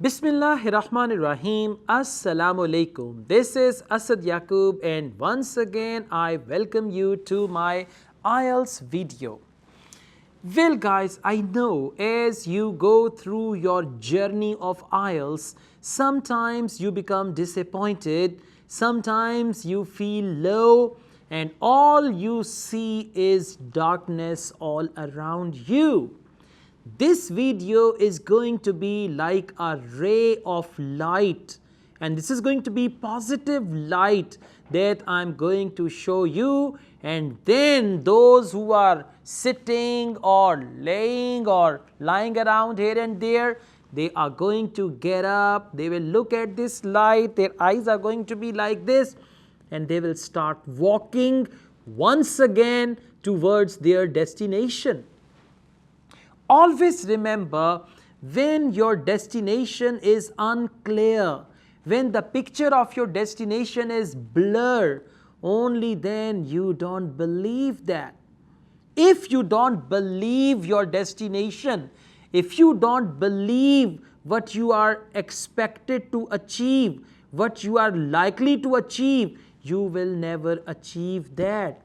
Bismillahirrahmanirrahim. Assalamu alaikum. This is Asad Yaqub and once again I welcome you to my IELTS video. Well guys, I know as you go through your journey of IELTS, sometimes you become disappointed, sometimes you feel low and all you see is darkness all around you. This video is going to be like a ray of light, and this is going to be positive light that I'm going to show you, and then those who are sitting or laying or lying around here and there, they are going to get up, they will look at this light, their eyes are going to be like this, and they will start walking once again towards their destination. Always remember, when your destination is unclear, when the picture of your destination is blurred, only then you don't believe that. If you don't believe your destination, if you don't believe what you are expected to achieve, what you are likely to achieve, you will never achieve that.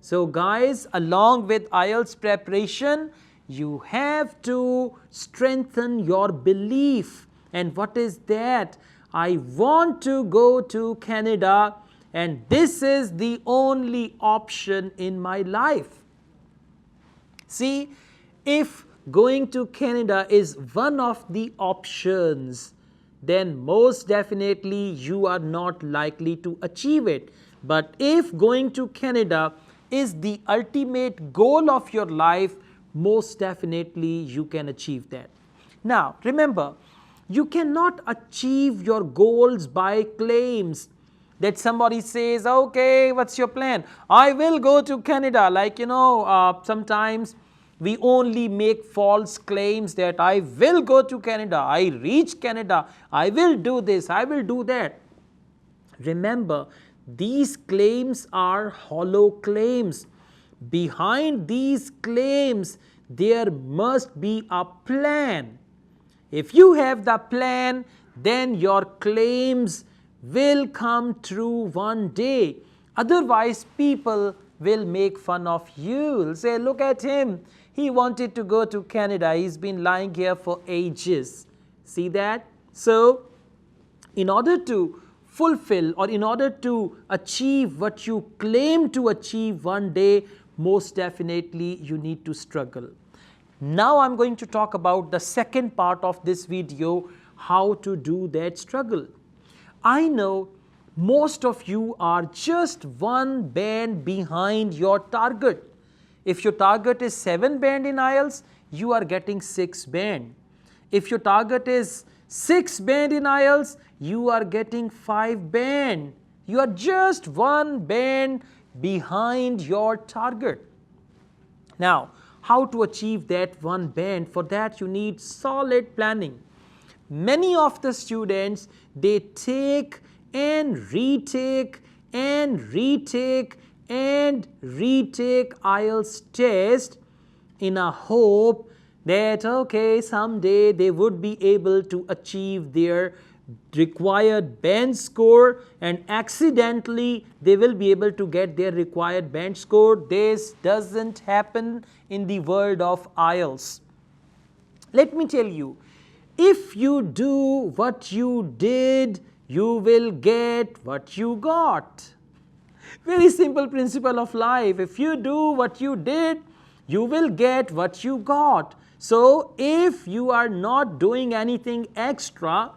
So guys, along with IELTS preparation, you have to strengthen your belief. And what is that? I want to go to Canada and this is the only option in my life. See, if going to Canada is one of the options, then most definitely you are not likely to achieve it. But if going to Canada is the ultimate goal of your life, most definitely you can achieve that. Now remember, you cannot achieve your goals by claims that somebody says, okay, what's your plan? I will go to Canada. Like, sometimes we only make false claims that I will go to Canada, I reach Canada, I will do this, I will do that. Remember, these claims are hollow claims. Behind these claims, there must be a plan. If you have the plan, then your claims will come true one day. Otherwise, people will make fun of you. They'll say, look at him. He wanted to go to Canada. He's been lying here for ages. See that? So, in order to fulfill or in order to achieve what you claim to achieve one day, most definitely you need to struggle. Now I'm going to talk about the second part of this video, how to do that struggle. I know most of you are just one band behind your target. If your target is 7 band in IELTS, you are getting 6 band. If your target is 6 band in IELTS, you are getting 5 band. You are just one band behind your target. Now, how to achieve that one band? For that you need solid planning. Many of the students, they take and retake and retake and retake IELTS test in a hope that okay, someday they would be able to achieve their required band score and accidentally they will be able to get their required band score. This doesn't happen in the world of IELTS. Let me tell you, if you do what you did, you will get what you got. Very simple principle of life. If you do what you did, you will get what you got. So if you are not doing anything extra,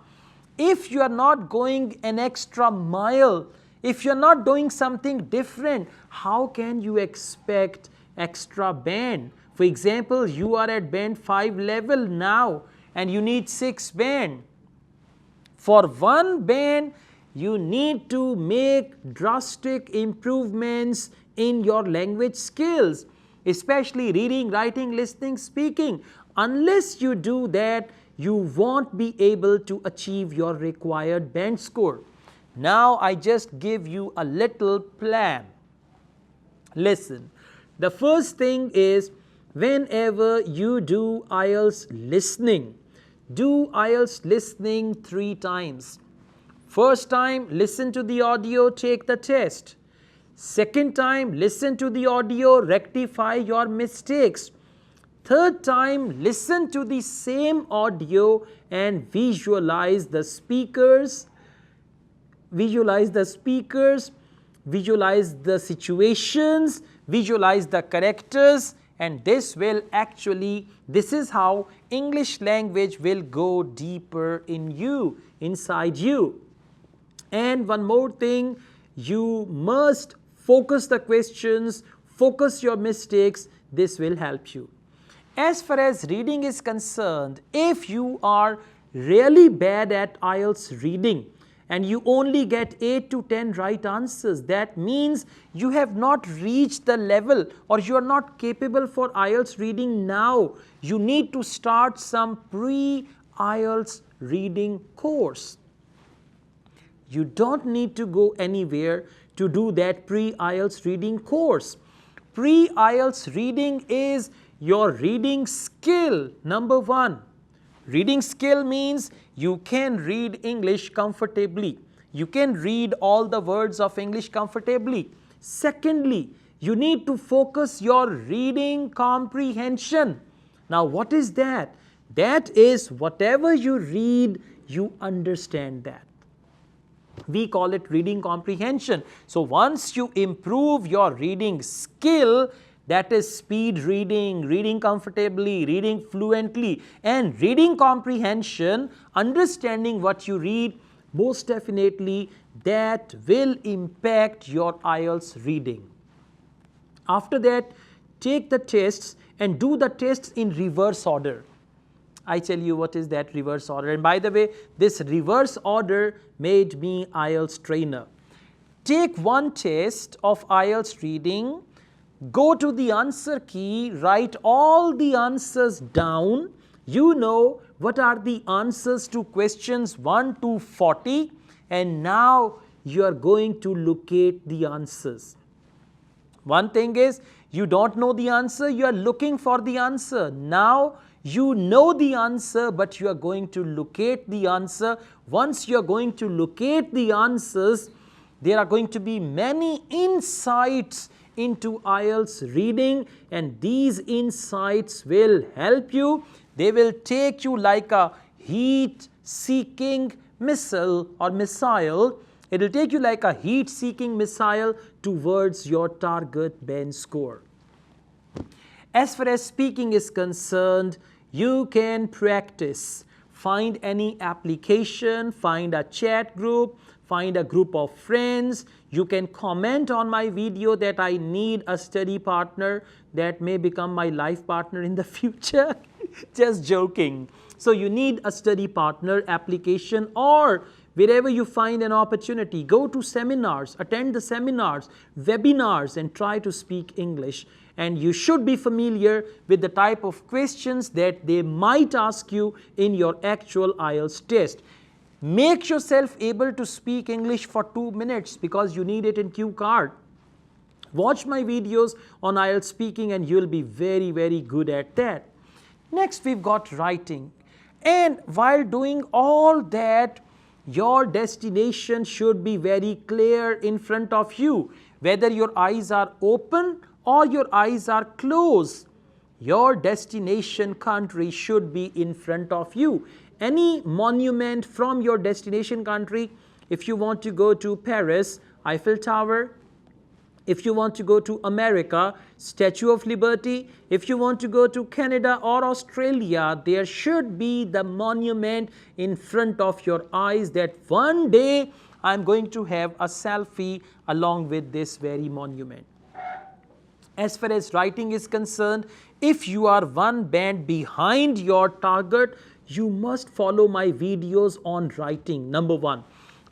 if you are not going an extra mile, if you are not doing something different, how can you expect extra band? For example, you are at band 5 level now and you need 6 band. For one band, you need to make drastic improvements in your language skills, especially reading, writing, listening, speaking. Unless you do that, you won't be able to achieve your required band score. Now I just give you a little plan. Listen, the first thing is whenever you do IELTS listening, Do IELTS listening 3 times. First time, listen to the audio, take the test. Second time, listen to the audio, rectify your mistakes. Third time, listen to the same audio and visualize the speakers, visualize the situations, visualize the characters, and this is how English language will go deeper in you, inside you. And one more thing, you must focus the questions, focus your mistakes. This will help you. As far as reading is concerned, if you are really bad at IELTS reading and you only get 8 to 10 right answers, that means you have not reached the level or you are not capable for IELTS reading now. You need to start some pre-IELTS reading course. You don't need to go anywhere to do that pre-IELTS reading course. Pre-IELTS reading is your reading skill, number 1. Reading skill means you can read English comfortably. You can read all the words of English comfortably. Secondly, you need to focus your reading comprehension. Now, what is that? That is whatever you read, you understand that. We call it reading comprehension. So once you improve your reading skill, that is speed reading, reading comfortably, reading fluently, and reading comprehension, understanding what you read, most definitely that will impact your IELTS reading. After that, take the tests and do the tests in reverse order. I tell you what is that reverse order. And by the way, this reverse order made me IELTS trainer. Take one test of IELTS reading, go to the answer key, write all the answers down. You know what are the answers to questions 1 to 40, and now you are going to locate the answers. One thing is, you don't know the answer, you are looking for the answer. Now you know the answer, but you are going to locate the answer. Once you are going to locate the answers, there are going to be many insights into IELTS reading, and these insights will help you. They will take you like a heat-seeking missile or missile. It will take you like a heat-seeking missile towards your target band score. As far as speaking is concerned, you can practice. Find any application, find a chat group, find a group of friends. You can comment on my video that I need a study partner that may become my life partner in the future. Just joking. So you need a study partner application, or wherever you find an opportunity, go to seminars, attend the seminars, webinars, and try to speak English. And you should be familiar with the type of questions that they might ask you in your actual IELTS test. Make yourself able to speak English for 2 minutes because you need it in cue card. Watch my videos on IELTS speaking and you'll be very, very good at that. Next, we've got writing. And while doing all that, your destination should be very clear in front of you. Whether your eyes are open or your eyes are closed, your destination country should be in front of you. Any monument from your destination country, if you want to go to Paris, Eiffel Tower. If you want to go to America, Statue of Liberty. If you want to go to Canada or Australia, there should be the monument in front of your eyes that one day I'm going to have a selfie along with this very monument. As far as writing is concerned, if you are one band behind your target, you must follow my videos on writing, number 1.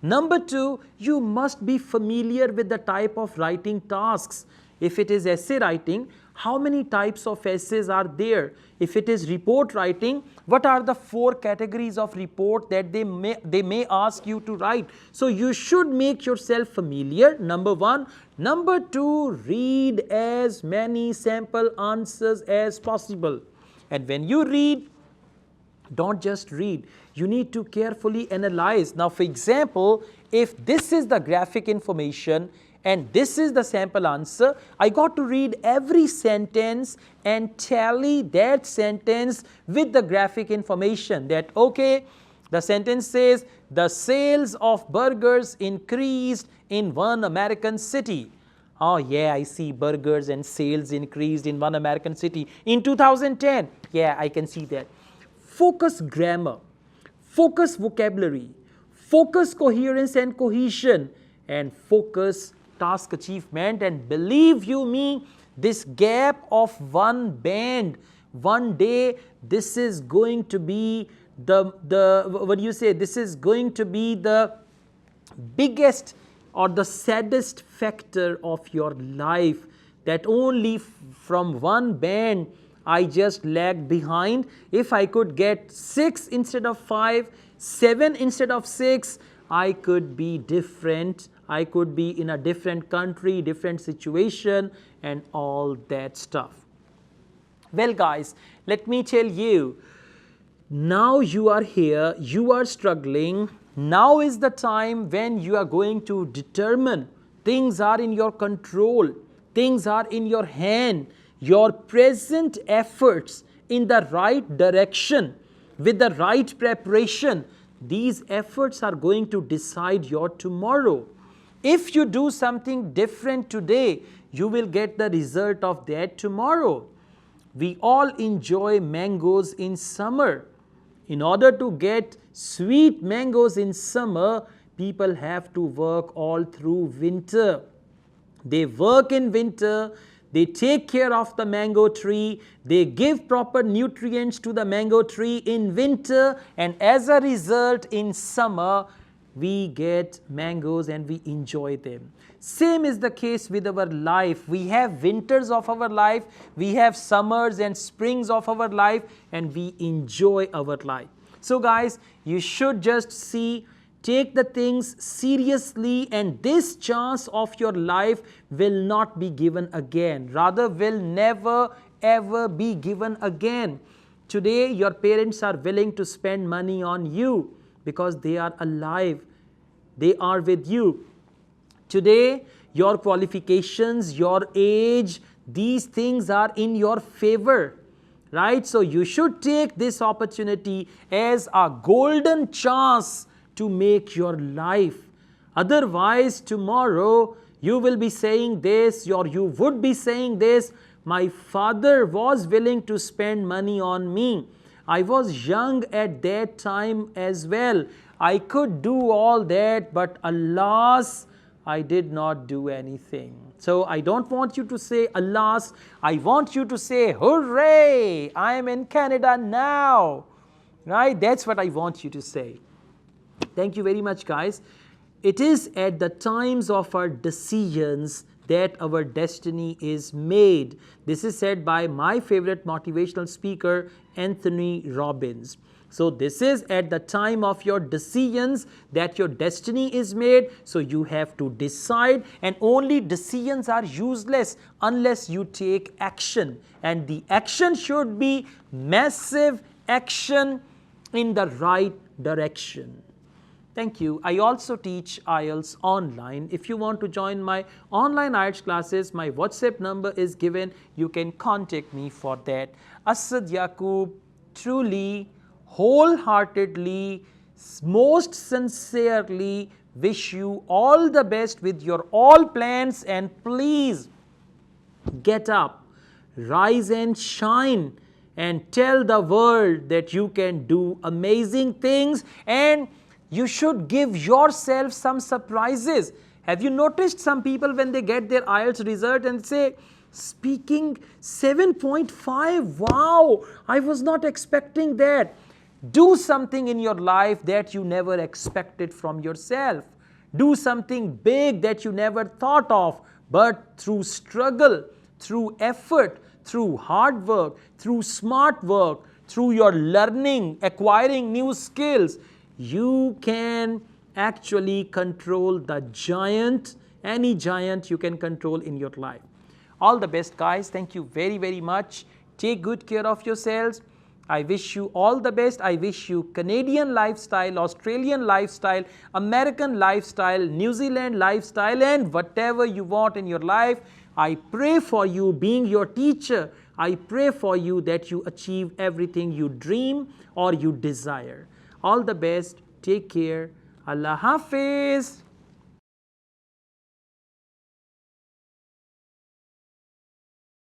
Number 2, you must be familiar with the type of writing tasks. If it is essay writing, how many types of essays are there? If it is report writing, what are the 4 categories of report that they may ask you to write? So you should make yourself familiar, number 1. Number 2, read as many sample answers as possible. And when you read, Don't just read. You need to carefully analyze. Now, for example, if this is the graphic information and this is the sample answer, I got to read every sentence and tally that sentence with the graphic information. That, okay, the sentence says, the sales of burgers increased in one American city. Oh yeah, I see burgers and sales increased in one American city in 2010. Yeah, I can see that. Focus grammar, focus vocabulary, focus coherence and cohesion, and focus task achievement. And believe you me, this gap of one band, one day, this is going to be this is going to be the biggest or the saddest factor of your life, that only from one band I just lagged behind. If I could get 6 instead of 5, 7 instead of 6, I could be different. I could be in a different country, different situation, and all that stuff. Well, guys, let me tell you, now you are here, you are struggling. Now is the time when you are going to determine. Things are in your control. Things are in your hand. Your present efforts in the right direction, with the right preparation, these efforts are going to decide your tomorrow. If you do something different today, you will get the result of that tomorrow. We all enjoy mangoes in summer. In order to get sweet mangoes in summer, people have to work all through winter. They work in winter, they take care of the mango tree, they give proper nutrients to the mango tree in winter, and as a result, in summer, we get mangoes and we enjoy them. Same is the case with our life. We have winters of our life, we have summers and springs of our life, and we enjoy our life. So guys, you should just take the things seriously, and this chance of your life will not be given again. Rather, will never ever be given again. Today, your parents are willing to spend money on you because they are alive. They are with you. Today, your qualifications, your age, these things are in your favor. Right? So you should take this opportunity as a golden chance to make your life. Otherwise, tomorrow you will be saying this, or you would be saying this, my father was willing to spend money on me. I was young at that time as well. I could do all that, but alas, I did not do anything. So I don't want you to say alas, I want you to say hooray, I am in Canada now. Right? That's what I want you to say. Thank you very much, guys. It is at the times of our decisions that our destiny is made. This is said by my favorite motivational speaker, Anthony Robbins. So this is at the time of your decisions that your destiny is made. So you have to decide, and only decisions are useless unless you take action. And the action should be massive action in the right direction. Thank you. I also teach IELTS online. If you want to join my online IELTS classes, my WhatsApp number is given. You can contact me for that. Asad Yaqub, truly, wholeheartedly, most sincerely wish you all the best with your all plans, and please get up, rise and shine, and tell the world that you can do amazing things, and you should give yourself some surprises. Have you noticed some people when they get their IELTS result and say, speaking 7.5, wow, I was not expecting that. Do something in your life that you never expected from yourself. Do something big that you never thought of, but through struggle, through effort, through hard work, through smart work, through your learning, acquiring new skills, you can actually control the giant, any giant you can control in your life. All the best, guys. Thank you very, very much. Take good care of yourselves. I wish you all the best. I wish you Canadian lifestyle, Australian lifestyle, American lifestyle, New Zealand lifestyle, and whatever you want in your life. I pray for you, being your teacher. I pray for you that you achieve everything you dream or you desire. All the best. Take care. Allah Hafiz.